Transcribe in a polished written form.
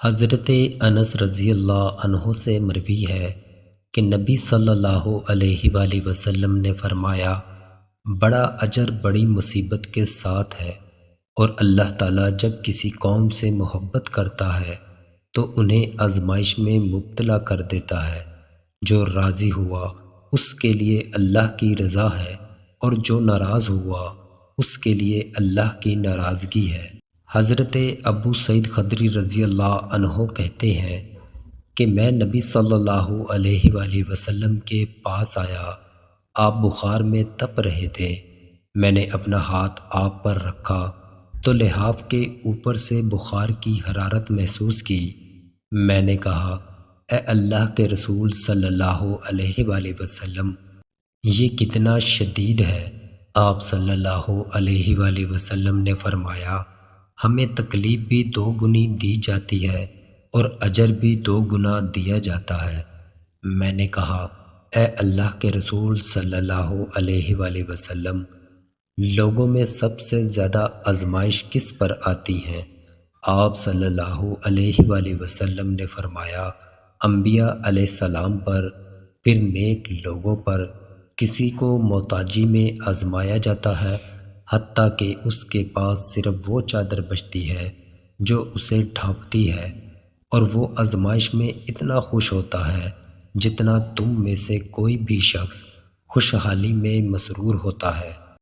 حضرت انس رضی اللہ عنہ سے مروی ہے کہ نبی صلی اللہ علیہ وآلہ وسلم نے فرمایا، بڑا اجر بڑی مصیبت کے ساتھ ہے، اور اللہ تعالیٰ جب کسی قوم سے محبت کرتا ہے تو انہیں آزمائش میں مبتلا کر دیتا ہے۔ جو راضی ہوا اس کے لیے اللہ کی رضا ہے، اور جو ناراض ہوا اس کے لیے اللہ کی ناراضگی ہے۔ حضرت ابو سعید خدری رضی اللہ عنہ کہتے ہیں کہ میں نبی صلی اللہ علیہ وآلہ وسلم کے پاس آیا، آپ بخار میں تپ رہے تھے۔ میں نے اپنا ہاتھ آپ پر رکھا تو لحاف کے اوپر سے بخار کی حرارت محسوس کی۔ میں نے کہا، اے اللہ کے رسول صلی اللہ علیہ وآلہ وسلم، یہ کتنا شدید ہے۔ آپ صلی اللہ علیہ وآلہ وسلم نے فرمایا، ہمیں تکلیف بھی دو گنی دی جاتی ہے اور اجر بھی دو گنا دیا جاتا ہے۔ میں نے کہا، اے اللہ کے رسول صلی اللہ علیہ وآلہ وسلم، لوگوں میں سب سے زیادہ آزمائش کس پر آتی ہے؟ آپ صلی اللہ علیہ وآلہ وسلم نے فرمایا، انبیاء علیہ السلام پر، پھر نیک لوگوں پر۔ کسی کو محتاجی میں آزمایا جاتا ہے، حتیٰ کہ اس کے پاس صرف وہ چادر بچتی ہے جو اسے ڈھانپتی ہے، اور وہ آزمائش میں اتنا خوش ہوتا ہے جتنا تم میں سے کوئی بھی شخص خوشحالی میں مسرور ہوتا ہے۔